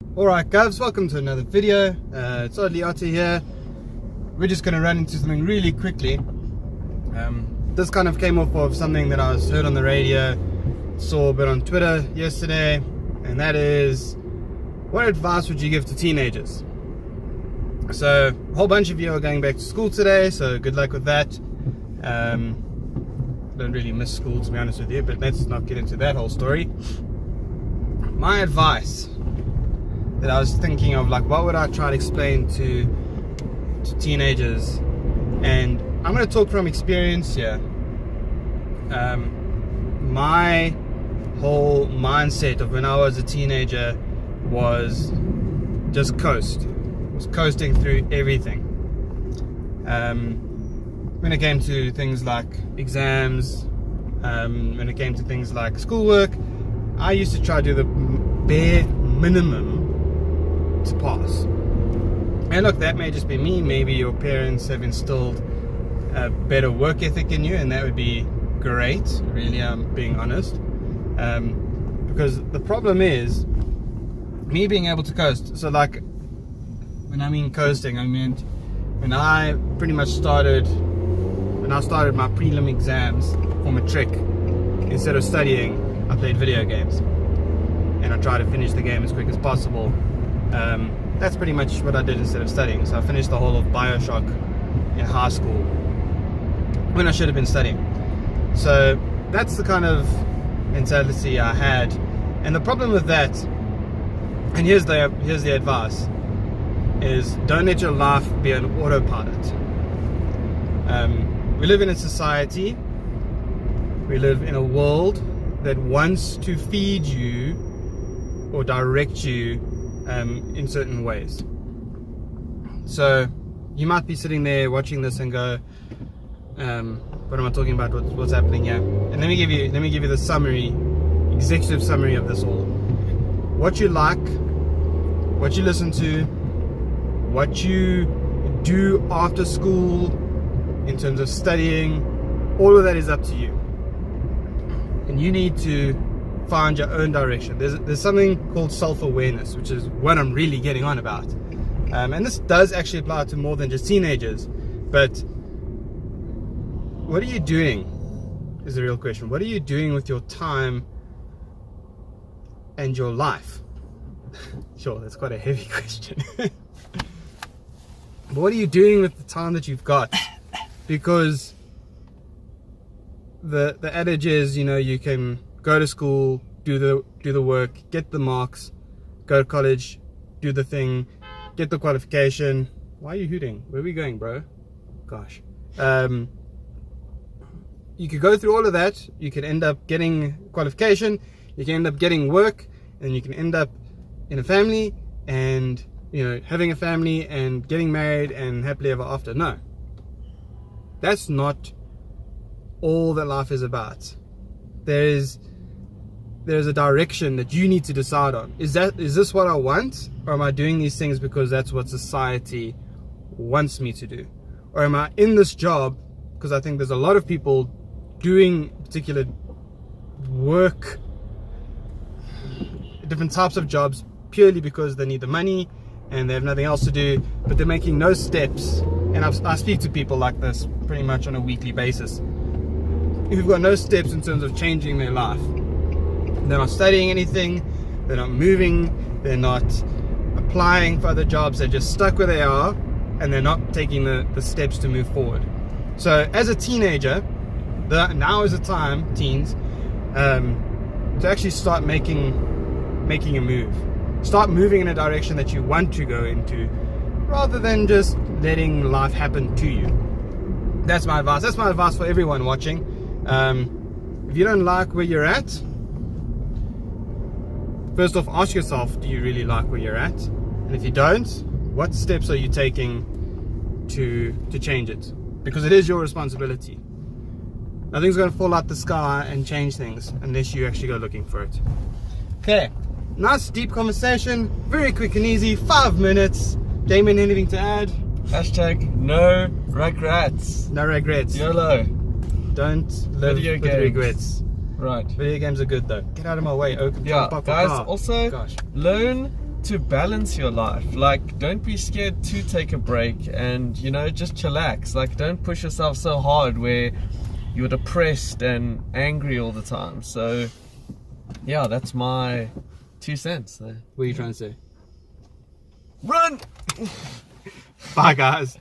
Alright guys, welcome to another video. It's Odly, Otter here. We're just going to run into something really quickly. This kind of came off of something that I heard on the radio, saw a bit on Twitter yesterday, and that is, what advice would you give to teenagers? So a whole bunch of you are going back to school today, so good luck with that. Don't really miss school, to be honest with you, but let's not get into that whole story. My advice that I was thinking of, like, what would I try to explain to teenagers? And I'm going to talk from experience here. My whole mindset of when I was a teenager was just coasting through everything. When it came to things like exams, when it came to things like schoolwork, I used to try to do the bare minimum to pass. And look, that may just be me. Maybe your parents have instilled a better work ethic in you, and that would be great. Really, I'm being honest. Because the problem is me being able to coast. So, like, when I mean coasting, I meant when I pretty much started my prelim exams for matric, instead of studying, I played video games, and I tried to finish the game as quick as possible. That's pretty much what I did instead of studying. So I finished the whole of BioShock in high school when I should have been studying. So that's the kind of mentality I had. And the problem with that, and here's the advice, is don't let your life be an autopilot. We live in a society, we live in a world that wants to feed you or direct you in certain ways. So you might be sitting there watching this and go, what am I talking about? What's happening here? And let me give you the summary, executive summary of this all. What you like, what you listen to, what you do after school in terms of studying, all of that is up to you. And you need to find your own direction. There's something called self-awareness, which is what I'm really getting on about. And this does actually apply to more than just teenagers. But what are you doing is the real question. What are you doing with your time and your life? Sure, that's quite a heavy question. But what are you doing with the time that you've got? Because the adage is, you can go to school, do the work, get the marks, go to college, do the thing, get the qualification. Why are you hooting? Where are we going, bro? Gosh. You could go through all of that. You could end up getting qualification. You can end up getting work, and you can end up in a family, and having a family and getting married and happily ever after. No, that's not all that life is about. There's a direction that you need to decide on. Is this what I want, or am I doing these things because that's what society wants me to do? Or am I in this job because I think there's a lot of people doing particular work, different types of jobs, purely because they need the money and they have nothing else to do, but they're making no steps. And I speak to people like this pretty much on a weekly basis, who've got no steps in terms of changing their life. They're not studying anything, they're not moving, they're not applying for other jobs, they're just stuck where they are, and they're not taking the steps to move forward. So as a teenager, now is the time, teens, to actually start making a move. Start moving in a direction that you want to go into, rather than just letting life happen to you. That's my advice. That's my advice for everyone watching. If you don't like where you're at, first off, ask yourself, do you really like where you're at? And if you don't, what steps are you taking to change it? Because it is your responsibility. Nothing's going to fall out the sky and change things unless you actually go looking for it. Okay, nice deep conversation, very quick and easy, 5 minutes. Damien, anything to add? Hashtag no regrets. No regrets. YOLO. Don't live with regrets. Right. Video games are good though. Get out of my way, Oak. Yeah, guys, also learn to balance your life. Like, don't be scared to take a break and, you know, just chillax. Like, don't push yourself so hard where you're depressed and angry all the time. So yeah, that's my 2 cents there. What are you trying to say? Run! Bye, guys.